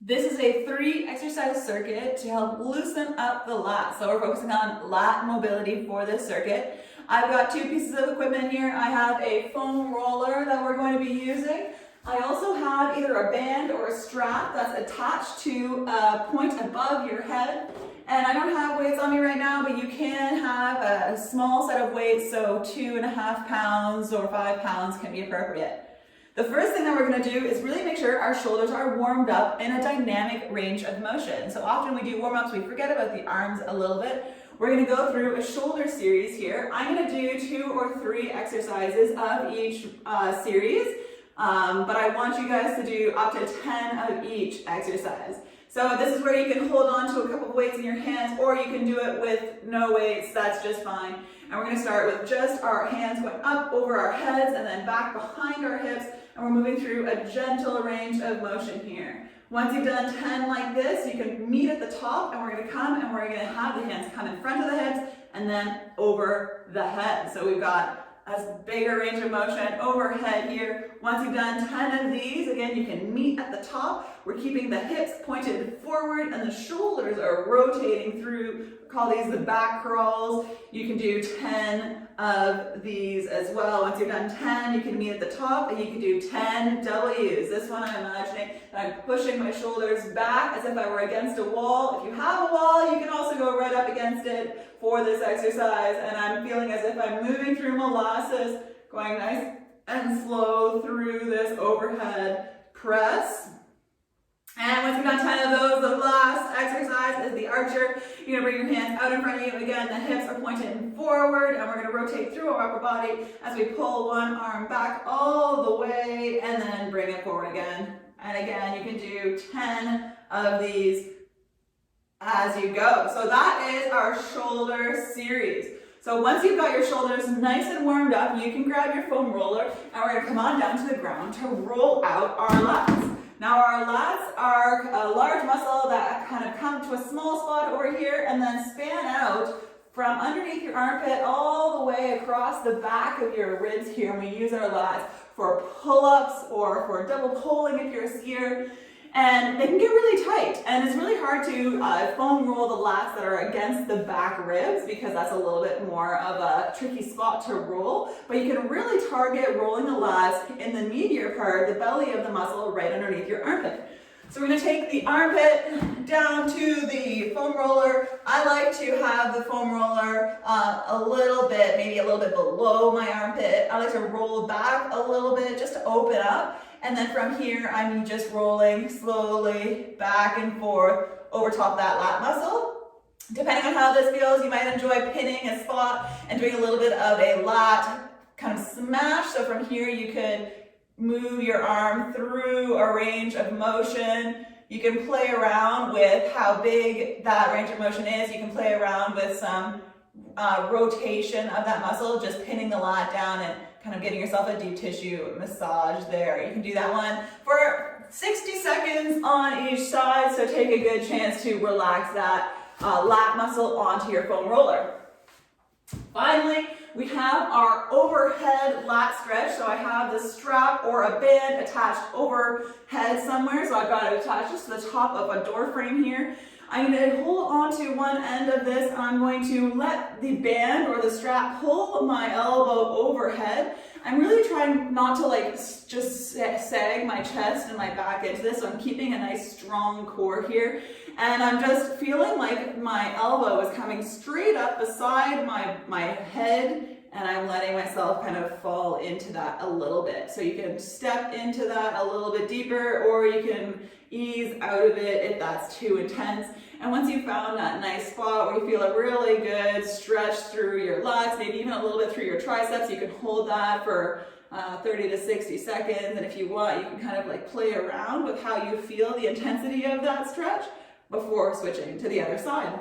This is a 3-exercise circuit to help loosen up the lat. So we're focusing on lat mobility for this circuit. I've got 2 pieces of equipment here. I have a foam roller that we're going to be using. I also have either a band or a strap that's attached to a point above your head. And I don't have weights on me right now, but you can have a small set of weights, so 2.5 pounds or 5 pounds can be appropriate. The first thing that we're going to do is really make sure our shoulders are warmed up in a dynamic range of motion. So often we do warm-ups, we forget about the arms a little bit. We're going to go through a shoulder series here. I'm going to do 2 or 3 exercises of each series, but I want you guys to do up to 10 of each exercise. So this is where you can hold on to a couple of weights in your hands, or you can do it with no weights, that's just fine. And we're going to start with just our hands going up over our heads and then back behind our hips, and we're moving through a gentle range of motion here. Once you've done 10 like this, you can meet at the top, and we're going to come and we're going to have the hands come in front of the hips and then over the head. So we've got as big a range of motion overhead here. Once you've done 10 of these, again, you can meet at the top. We're keeping the hips pointed forward and the shoulders are rotating through. We call these the back crawls. You can do 10 of these as well. Once you've done 10, you can meet at the top and you can do 10 W's. This one I'm imagining that I'm pushing my shoulders back as if I were against a wall. If you have a wall, you can also go right up against it for this exercise. And I'm feeling as if I'm moving through molasses, going nice and slow through this overhead press. And once you've done 10 of those, the last exercise is the archer. You're going to bring your hands out in front of you. Again, the hips are pointed forward, and we're going to rotate through our upper body as we pull one arm back all the way and then bring it forward again. And again, you can do 10 of these as you go. So that is our shoulder series. So once you've got your shoulders nice and warmed up, you can grab your foam roller, and we're going to come on down to the ground to roll out our lats. Now our lats are a large muscle that kind of come to a small spot over here and then span out from underneath your armpit all the way across the back of your ribs here. And we use our lats for pull-ups or for double pulling if you're a skier. And they can get really tight, and it's really hard to foam roll the lats that are against the back ribs because that's a little bit more of a tricky spot to roll. But you can really target rolling the lats in the meatier part, the belly of the muscle, right underneath your armpit. So we're going to take the armpit down to the foam roller. I like to have the foam roller a little bit, maybe a little bit below my armpit. I like to roll back a little bit just to open up. And then from here, I'm just rolling slowly back and forth over top that lat muscle. Depending on how this feels, you might enjoy pinning a spot and doing a little bit of a lat kind of smash. So from here, you can move your arm through a range of motion. You can play around with how big that range of motion is. You can play around with some rotation of that muscle, just pinning the lat down and kind of getting yourself a deep tissue massage there. You can do that one for 60 seconds on each side, so take a good chance to relax that lat muscle onto your foam roller. Finally, we have our overhead lat stretch. So I have the strap or a band attached overhead somewhere, so I've got it attached just to the top of a door frame here. I'm going to hold on to one end of this, and I'm going to let the band or the strap pull my elbow overhead. I'm really trying not to just sag my chest and my back into this, so I'm keeping a nice strong core here. And I'm just feeling like my elbow is coming straight up beside my head, and I'm letting myself kind of fall into that a little bit. So you can step into that a little bit deeper, or you can ease out of it if that's too intense. And once you've found that nice spot where you feel a really good stretch through your lats, maybe even a little bit through your triceps, you can hold that for 30 to 60 seconds. And if you want, you can kind of play around with how you feel the intensity of that stretch before switching to the other side.